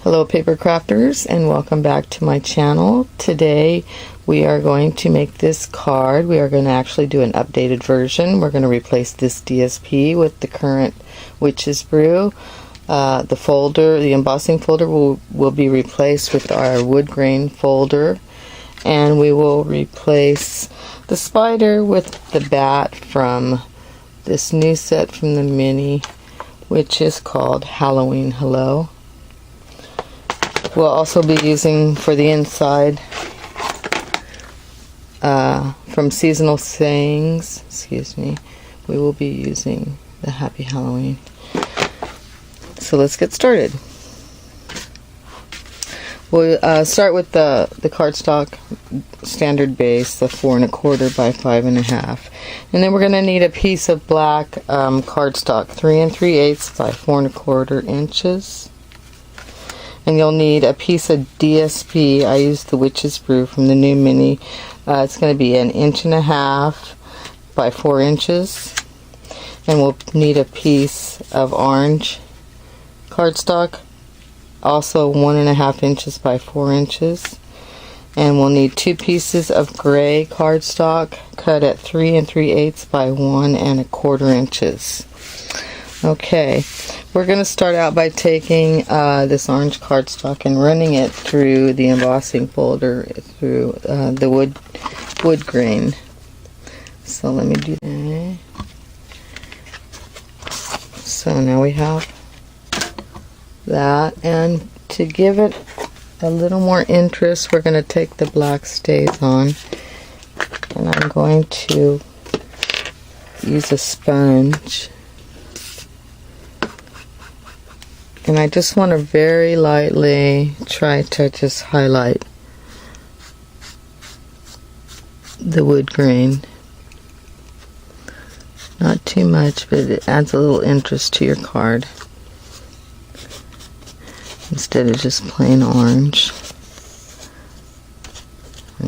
Hello paper crafters, and welcome back to my channel. Today we are going to make this card. We are going to actually do an updated version. We're going to replace this DSP with the current Witch's Brew. The embossing folder will be replaced with our wood grain folder, and we will replace the spider with the bat from this new set from the mini, which is called Halloween Hello. We'll also be using for the inside from Seasonal Sayings, we will be using the Happy Halloween. So let's get started. We'll start with the cardstock standard base, the 4 1/4 by 5 1/2, and then we're going to need a piece of black cardstock, 3 3/8 by 4 1/4 inches. And you'll need a piece of DSP. I used the Witch's Brew from the new mini. It's going to be 1 1/2 inches by 4 inches. And we'll need a piece of orange cardstock, also 1 1/2 inches by 4 inches. And we'll need 2 pieces of gray cardstock cut at 3 3/8 by 1 1/4 inches. Okay, we're going to start out by taking this orange cardstock and running it through the embossing folder, through the wood grain. So let me do that. So now we have that, and to give it a little more interest, we're going to take the black StazOn, and I'm going to use a sponge. And I just want to very lightly try to just highlight the wood grain. Not too much, but it adds a little interest to your card instead of just plain orange.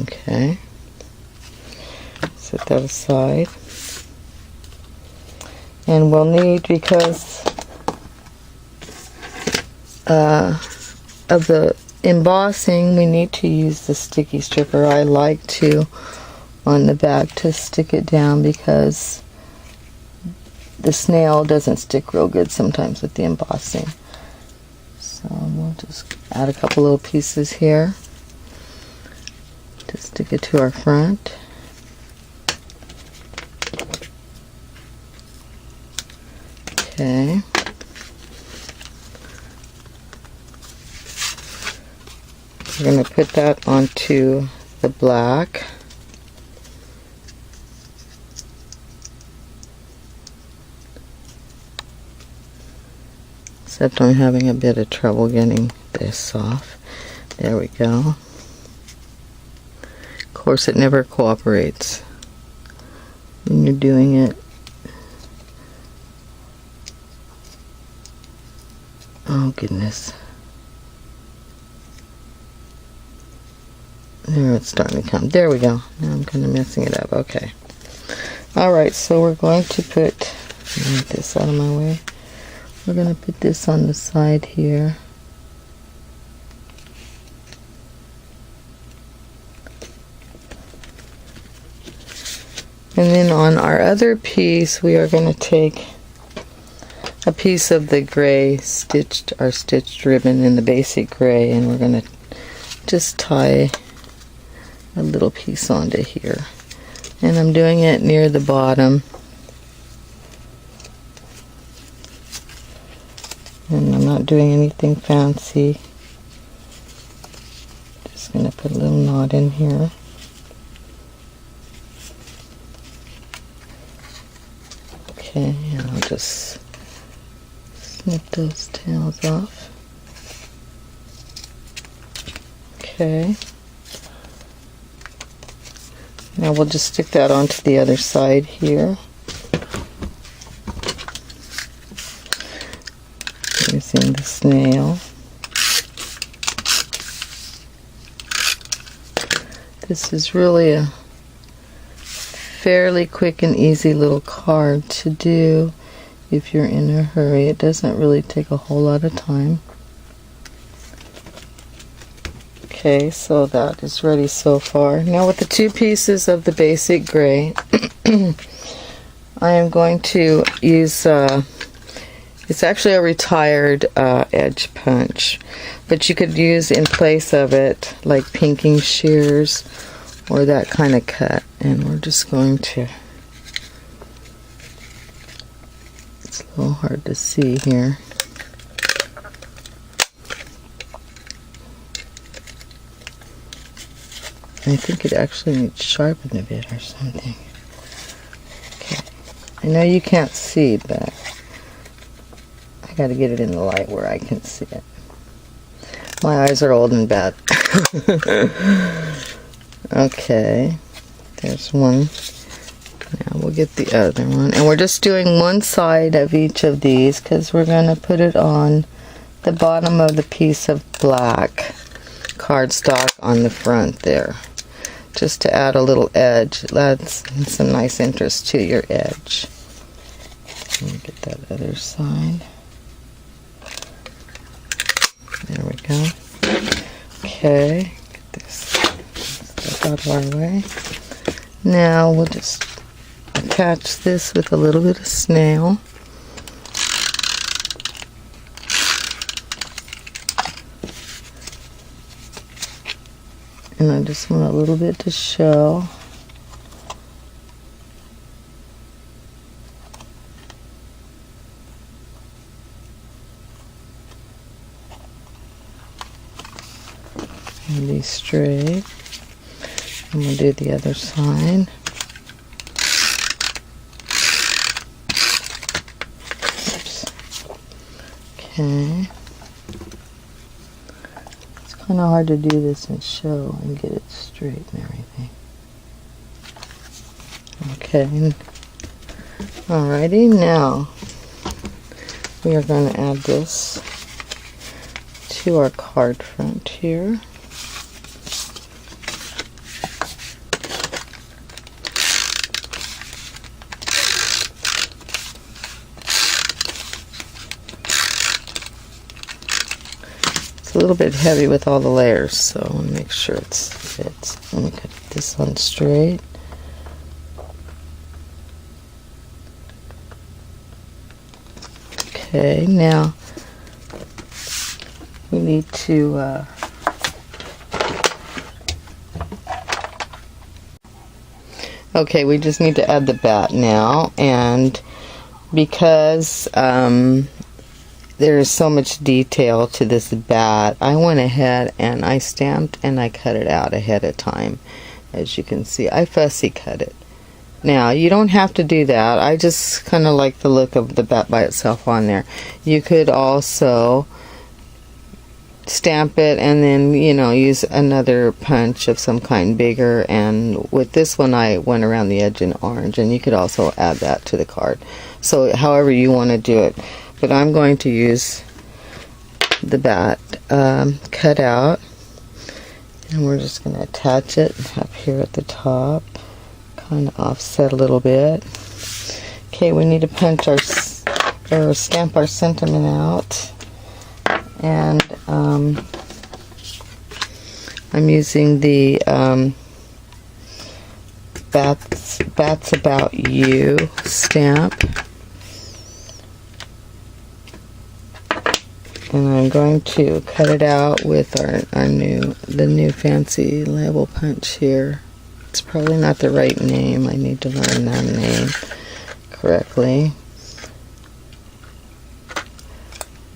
Okay. Set that aside. And we'll need, because of the embossing, we need to use the sticky stripper. I like to, on the back, to stick it down because the snail doesn't stick real good sometimes with the embossing. So we'll just add a couple little pieces here to stick it to our front. Okay. We're going to put that onto the black. Except I'm having a bit of trouble getting this off. There we go. Of course, it never cooperates when you're doing it. Oh goodness. There, it's starting to come. There we go. Now I'm kind of messing it up. Okay. Alright, so we're going to put, move this out of my way. We're going to put this on the side here. And then on our other piece, we are going to take a piece of the gray stitched ribbon in the basic gray, and we're going to just tie a little piece onto here, and I'm doing it near the bottom, and I'm not doing anything fancy. Just going to put a little knot in here. Okay, and I'll just snip those tails off. Okay. Now we'll just stick that onto the other side here. Using the snail. This is really a fairly quick and easy little card to do if you're in a hurry. It doesn't really take a whole lot of time. Okay, so that is ready so far. Now with the 2 pieces of the basic gray, I am going to use, it's actually a retired edge punch, but you could use in place of it like pinking shears or that kind of cut. And we're just going to, it's a little hard to see here. I think it actually needs sharpened a bit or something. Okay. I know you can't see, but I gotta get it in the light where I can see it. My eyes are old and bad. Okay. There's one. Now we'll get the other one. And we're just doing one side of each of these because we're gonna put it on the bottom of the piece of black cardstock on the front there. Just to add a little edge. It adds some nice interest to your edge. Let me get that other side. There we go. Okay, get this stuff out of our way. Now we'll just attach this with a little bit of snail. And I just want a little bit to show. And be straight. And we'll do the other side. Oops. Okay. Kind of hard to do this and show and get it straight and everything. Okay. Alrighty, now we are going to add this to our card front here. It's a little bit heavy with all the layers, so I want to make sure it fits. Let me cut this one straight. Okay, now we need to okay, we just need to add the bat now, and because there is so much detail to this bat, I went ahead and I stamped and I cut it out ahead of time. As you can see, I fussy cut it. Now, you don't have to do that. I just kind of like the look of the bat by itself on there. You could also stamp it and then, you know, use another punch of some kind bigger. And with this one, I went around the edge in orange, and you could also add that to the card. So, however you want to do it. But I'm going to use the bat cut out, and we're just going to attach it up here at the top, kind of offset a little bit. Okay, we need to punch our or stamp our sentiment out, and I'm using the Bats About You stamp. And I'm going to cut it out with the new fancy label punch here. It's probably not the right name. I need to learn that name correctly.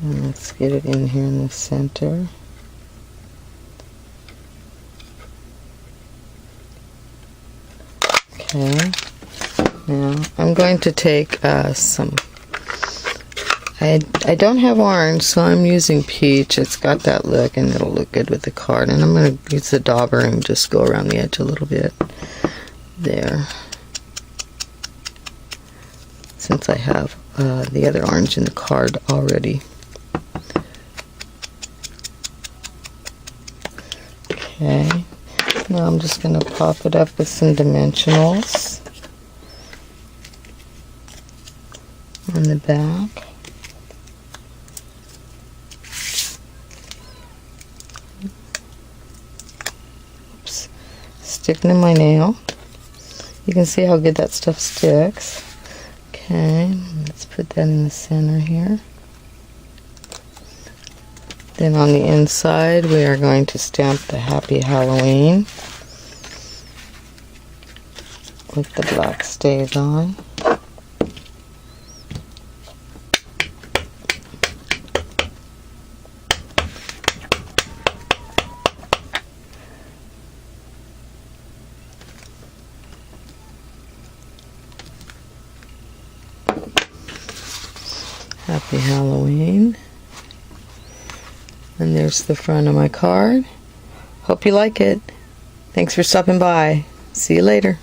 And let's get it in here in the center. Okay. Now I'm going to take some. I don't have orange, so I'm using peach. It's got that look, and it'll look good with the card. And I'm going to use the dauber and just go around the edge a little bit there. Since I have the other orange in the card already. Okay. Now I'm just going to pop it up with some dimensionals on the back. sticking in my nail. You can see how good that stuff sticks. Okay, let's put that in the center here. Then on the inside we are going to stamp the Happy Halloween with the black StazOn. Happy Halloween. And there's the front of my card. Hope you like it. Thanks for stopping by. See you later.